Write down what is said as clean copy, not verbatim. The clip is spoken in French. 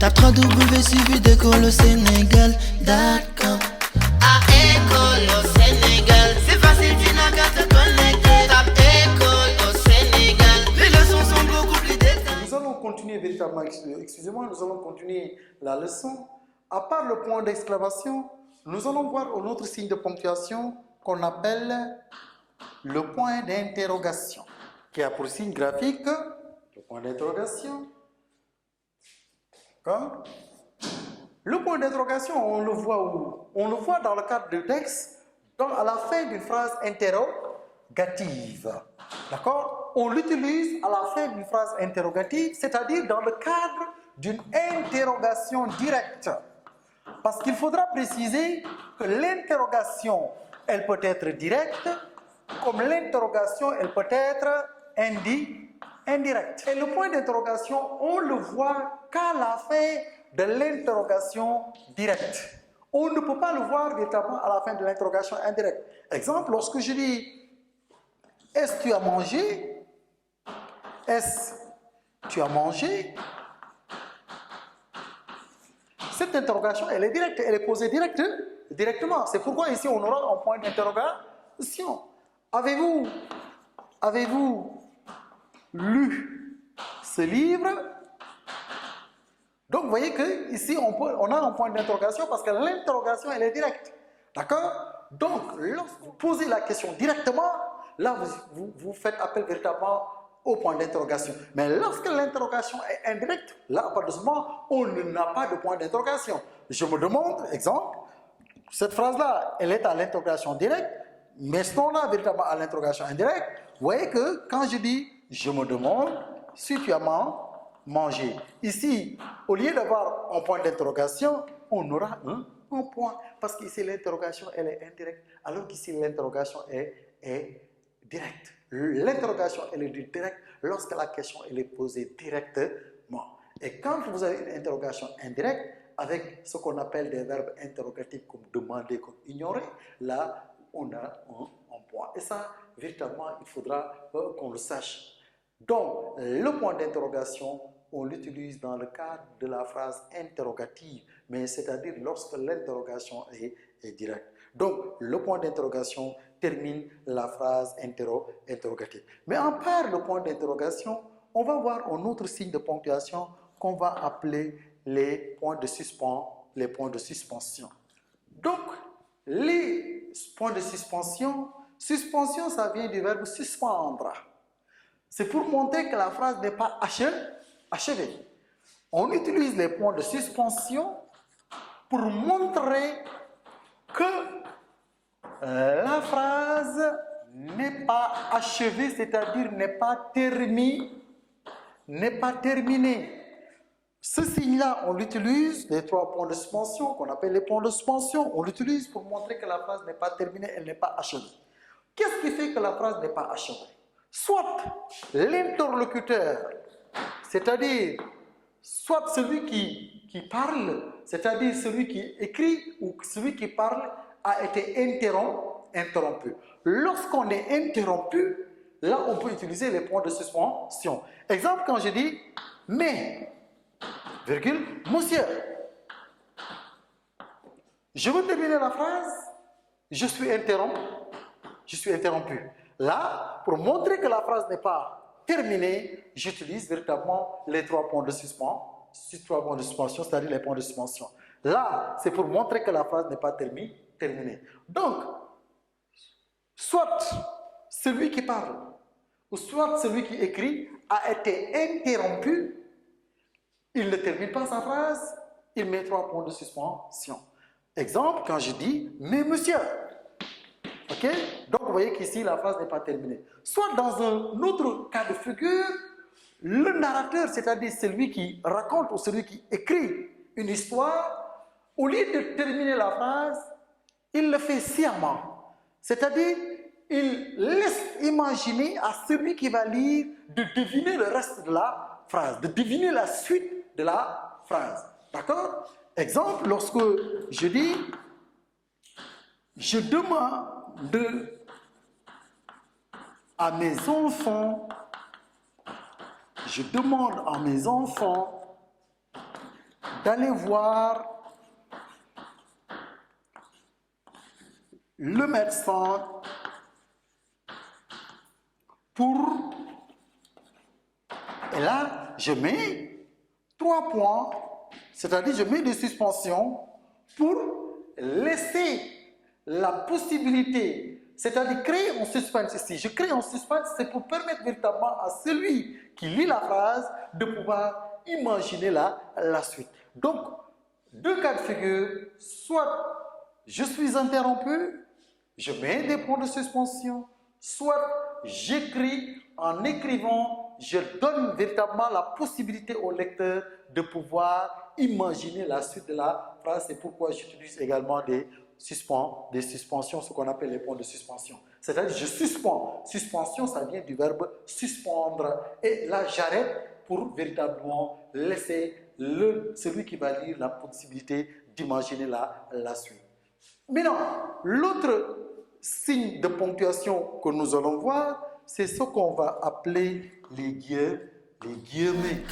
Tape 3W suivi d'école au Sénégal. D'accord. À école au Sénégal, c'est facile, tu n'as qu'à te connecter. Tape école au Sénégal, les leçons sont beaucoup plus détaillées. Nous allons continuer véritablement, excusez-moi, nous allons continuer la leçon. À part le point d'exclamation, nous allons voir un autre signe de ponctuation qu'on appelle le point d'interrogation, qui a pour signe graphique le point d'interrogation. D'accord? Le point d'interrogation, on le voit où? On le voit dans le cadre du texte, à la fin d'une phrase interrogative. D'accord? On l'utilise à la fin d'une phrase interrogative, c'est-à-dire dans le cadre d'une interrogation directe. Parce qu'il faudra préciser que l'interrogation, elle peut être directe, comme l'interrogation, elle peut être indirecte. Et le point d'interrogation, on le voit qu'à la fin de l'interrogation directe. On ne peut pas le voir véritablement à la fin de l'interrogation indirecte. Exemple, lorsque je dis « Est-ce que tu as mangé ?» Est-ce que tu as mangé? Cette interrogation, elle est directe, elle est posée directement. C'est pourquoi ici, on aura un point d'interrogation. Avez-vous lu ce livre? Donc, vous voyez qu'ici, on a un point d'interrogation parce que l'interrogation, elle est directe. D'accord? Donc, lorsque vous posez la question directement, là, vous faites appel véritablement au point d'interrogation. Mais lorsque l'interrogation est indirecte, là, à partir de ce moment, on n'a pas de point d'interrogation. Je me demande, exemple, cette phrase-là, elle est à l'interrogation directe, mais ce nom-là, véritablement à l'interrogation indirecte. Vous voyez que quand je dis « je me demande si tu as mangé », ici, au lieu d'avoir un point d'interrogation, on aura un point, parce qu'ici l'interrogation, elle est indirecte, alors qu'ici l'interrogation est directe. L'interrogation, elle est directe lorsque la question elle est posée directement. Et quand vous avez une interrogation indirecte, avec ce qu'on appelle des verbes interrogatifs comme demander, comme ignorer, là, on a un point. Et ça, véritablement, il faudra qu'on le sache. Donc, le point d'interrogation, on l'utilise dans le cadre de la phrase interrogative, mais c'est-à-dire lorsque l'interrogation est directe. Donc, le point d'interrogation termine la phrase interrogative. Mais en part le point d'interrogation, on va voir un autre signe de ponctuation qu'on va appeler les points de suspension. Donc, les points de suspension, ça vient du verbe suspendre. C'est pour montrer que la phrase n'est pas achevée. On utilise les points de suspension pour montrer que la phrase n'est pas achevée, c'est-à-dire n'est pas terminée. Ce signe-là, on l'utilise, les 3 points de suspension, qu'on appelle les points de suspension, on l'utilise pour montrer que la phrase n'est pas terminée, elle n'est pas achevée. Qu'est-ce qui fait que la phrase n'est pas achevée? Soit l'interlocuteur, c'est-à-dire soit celui qui parle, c'est-à-dire celui qui écrit ou celui qui parle, a été interrompu. Lorsqu'on est interrompu, là on peut utiliser les points de suspension. Exemple, quand je dis « mais », virgule, « monsieur ». Je veux terminer la phrase, je suis interrompu. Là, pour montrer que la phrase n'est pas terminée, j'utilise véritablement les 3 points de suspension, c'est-à-dire les points de suspension. Là, c'est pour montrer que la phrase n'est pas terminée. Donc, soit celui qui parle ou soit celui qui écrit a été interrompu, il ne termine pas sa phrase, il met 3 points de suspension. Exemple, quand je dis « mais monsieur », ok? Donc, vous voyez qu'ici, la phrase n'est pas terminée. Soit dans un autre cas de figure, le narrateur, c'est-à-dire celui qui raconte ou celui qui écrit une histoire, au lieu de terminer la phrase, il le fait sciemment. C'est-à-dire, il laisse imaginer à celui qui va lire de deviner le reste de la phrase, de deviner la suite de la phrase. D'accord? Exemple, lorsque je dis « je demande à mes enfants d'aller voir le médecin pour... Et là, je mets 3 points, c'est-à-dire je mets des suspensions pour laisser la possibilité, c'est-à-dire créer un suspense ici. Je crée un suspense, c'est pour permettre véritablement à celui qui lit la phrase de pouvoir imaginer la suite. Donc, 2 cas de figure, soit je suis interrompu, je mets des points de suspension, soit j'écris, en écrivant, je donne véritablement la possibilité au lecteur de pouvoir imaginer la suite de la phrase. C'est pourquoi j'utilise également des suspensions, ce qu'on appelle les points de suspension. C'est-à-dire je suspends. Suspension, ça vient du verbe suspendre. Et là, j'arrête pour véritablement laisser celui qui va lire la possibilité d'imaginer la suite. Maintenant, l'autre signe de ponctuation que nous allons voir, c'est ce qu'on va appeler les guillemets.